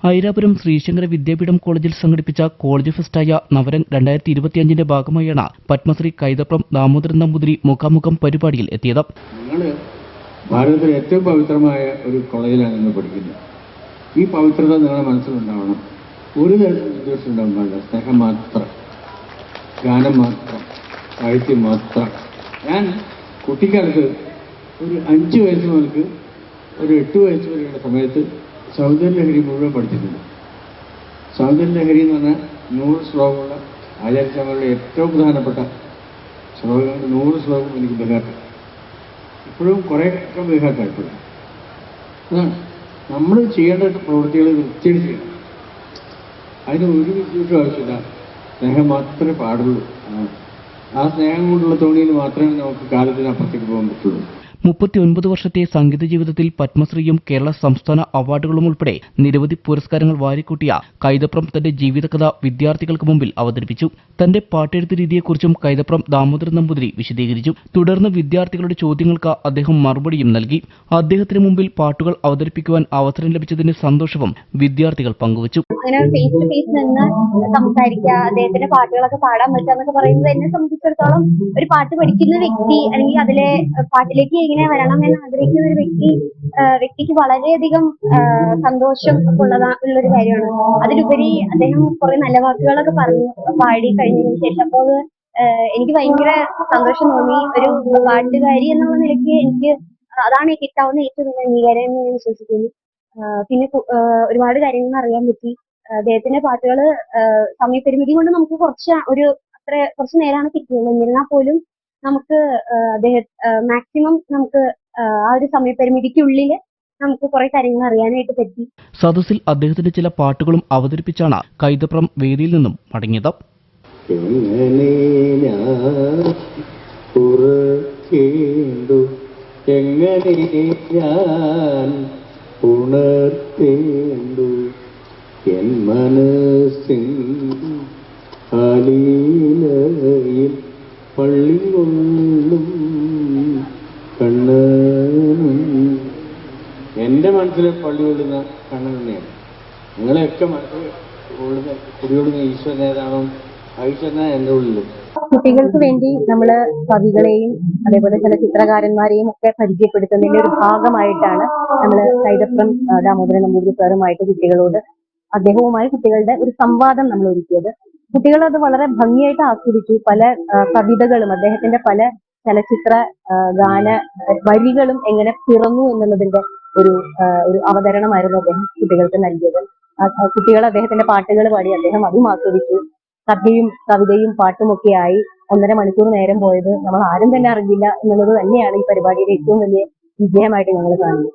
ഐരാപുരം ശ്രീശങ്കര വിദ്യാപീഠം കോളേജിൽ സംഘടിപ്പിച്ച കോളേജ് ഫെസ്റ്റായ നവരം 2025 ഭാഗമായാണ് പത്മശ്രീ കൈതപ്രം ദാമോദരൻ നമ്പൂതിരി മുഖാമുഖം പരിപാടിയിൽ എത്തിയത്. ഭാരതത്തിലെ ഏറ്റവും പവിത്രമായ ഒരു കോളേജിലാണ് നിങ്ങൾ പഠിക്കുന്നത്. ഈ പവിത്രത നിങ്ങളുടെ മനസ്സിലുണ്ടാവണം. ഒരു തരത്തിലും ഉദ്ദേശം ഉണ്ടാവുന്നില്ല. സ്നേഹം മാത്രം, ഗാനം മാത്രം, സാഹിത്യം മാത്രം. ഞാൻ കുട്ടിക്കാലത്ത് ഒരു 5 വയസ്സ് മുതൽക്ക് ഒരു 8 വയസ്സ് വരെയുള്ള സമയത്ത് സൗന്ദര്യലഹരി മുഴുവൻ പഠിച്ചിട്ടുണ്ട്. സൗന്ദര്യലഹരി എന്ന് പറഞ്ഞാൽ 100 ശ്ലോകമുള്ള ആചാര്യസ്വാമികളുടെ ഏറ്റവും പ്രധാനപ്പെട്ട ശ്ലോകങ്ങൾ. 100 ശ്ലോകം എനിക്ക് ബഹുമാനം. ഇപ്പോഴും കുറേയൊക്കെ ബഹുമാനമായിപ്പോഴും. അതാണ് നമ്മൾ ചെയ്യേണ്ട പ്രവൃത്തികൾ വൃത്തിയായി ചെയ്യണം. അതിന് ഒരു വിദ്യാഭ്യാസം ആവശ്യമില്ല. സ്നേഹം മാത്രമേ പാടുള്ളൂ. ആ സ്നേഹം കൊണ്ടുള്ള തോണിയിൽ മാത്രമേ നമുക്ക് കാലത്തിനപ്പുറത്തേക്ക് പോകാൻ പറ്റുള്ളൂ. 39 വർഷത്തെ സംഗീത ജീവിതത്തിൽ പത്മശ്രീയും കേരള സംസ്ഥാന അവാർഡുകളും ഉൾപ്പെടെ നിരവധി പുരസ്കാരങ്ങൾ വാരിക്കൂട്ടിയ കൈതപ്രം തന്റെ ജീവിതകഥ വിദ്യാർത്ഥികൾക്ക് മുമ്പിൽ അവതരിപ്പിച്ചു. തന്റെ പാട്ടെഴുത്ത് രീതിയെക്കുറിച്ചും കൈതപ്രം ദാമോദരൻ നമ്പൂതിരി വിശദീകരിച്ചു. തുടർന്ന് വിദ്യാർത്ഥികളുടെ ചോദ്യങ്ങൾക്ക് അദ്ദേഹം മറുപടിയും നൽകി. അദ്ദേഹത്തിന് മുമ്പിൽ പാട്ടുകൾ അവതരിപ്പിക്കുവാൻ അവസരം ലഭിച്ചതിന്റെ സന്തോഷവും വിദ്യാർത്ഥികൾ പങ്കുവച്ചു. അങ്ങനെ ഫേസ് ടു ഫേസ് നിന്ന് സംസാരിക്കുക, അദ്ദേഹത്തിന്റെ പാട്ടുകളൊക്കെ പാടാൻ പറ്റുക എന്നൊക്കെ പറയുന്നത് എന്നെ സംബന്ധിച്ചിടത്തോളം ഒരു പാട്ട് പഠിക്കുന്ന വ്യക്തി അല്ലെങ്കിൽ അതിലെ പാട്ടിലേക്ക് എങ്ങനെ വരണം എന്ന് ആഗ്രഹിക്കുന്ന ഒരു വ്യക്തിക്ക് വളരെയധികം സന്തോഷം ഉള്ളൊരു കാര്യമാണ്. അതിലുപരി അദ്ദേഹം കുറെ നല്ല വാക്കുകളൊക്കെ പാടി കഴിഞ്ഞതിന് ശേഷം അപ്പോൾ എനിക്ക് ഭയങ്കര സന്തോഷം തോന്നി. ഒരു പാട്ടുകാരി എന്നുള്ള നിലയ്ക്ക് എനിക്ക് അതാണ് കിട്ടാവുന്ന ഏറ്റവും വലിയ അംഗീകാരം എന്ന് ഞാൻ വിശ്വസിക്കുന്നു. പിന്നെ ഒരുപാട് കാര്യങ്ങൾ അറിയാൻ പറ്റി. അദ്ദേഹത്തിന്റെ പാട്ടുകൾ സമയപരിമിതി കൊണ്ട് നമുക്ക് കുറച്ച് നേരമാണ് കിട്ടുന്നത്. എന്നിരുന്നാൽ പോലും നമുക്ക് മാക്സിമം നമുക്ക് ആ ഒരു സമയപരിമിതിക്കുള്ളിൽ നമുക്ക് കുറെ കാര്യങ്ങൾ അറിയാനായിട്ട് പറ്റി. സദസ്സിൽ അദ്ദേഹത്തിന്റെ ചില പാട്ടുകളും അവതരിപ്പിച്ചാണ് കൈതപ്രം വേദിയിൽ നിന്നും മടങ്ങിയത്. എൻ മനസ്സിൻ ആലീലയിൽ പള്ളി കൊള്ളും കണ്ണനും. എൻ്റെ മനസ്സിലെ പള്ളി കൊള്ളുന്ന കണ്ണൻ തന്നെയാണ്. നിങ്ങളെയൊക്കെ മനസ്സിൽ കുടികൊള്ളുന്ന ഈശ്വരൻ ഏതാണോ ആ ഈശ്വരനാണ് എൻ്റെ ഉള്ളിലും. കുട്ടികൾക്ക് വേണ്ടി നമ്മൾ കവികളെയും അതേപോലെ ചില ചിത്രകാരന്മാരെയും ഒക്കെ പരിചയപ്പെടുത്തുന്നതിന്റെ ഒരു ഭാഗമായിട്ടാണ് നമ്മൾ കൈതപ്രം ദാമോദരൻ നമ്പൂതിരി സാറുമായിട്ട് അദ്ദേഹവുമായി കുട്ടികളുടെ ഒരു സംവാദം നമ്മൾ ഒരുക്കിയത്. കുട്ടികൾ അത് വളരെ ഭംഗിയായിട്ട് ആസ്വദിച്ചു. പല കവിതകളും അദ്ദേഹത്തിന്റെ പല ചലച്ചിത്ര ഗാന വരികളും എങ്ങനെ പിറന്നു എന്നുള്ളതിന്റെ ഒരു അവതരണമായിരുന്നു അദ്ദേഹം കുട്ടികൾക്ക് നൽകിയത്. കുട്ടികൾ അദ്ദേഹത്തിന്റെ പാട്ടുകൾ പാടി അദ്ദേഹം അതും ആസ്വദിച്ചു. കഥയും കവിതയും പാട്ടുമൊക്കെയായി 1.5 മണിക്കൂർ നേരം പോയത് നമ്മൾ ആരും തന്നെ അറിഞ്ഞില്ല എന്നുള്ളത് തന്നെയാണ് ഈ പരിപാടിയുടെ ഏറ്റവും വലിയ വിജയമായിട്ട് ഞങ്ങൾ കാണുന്നത്.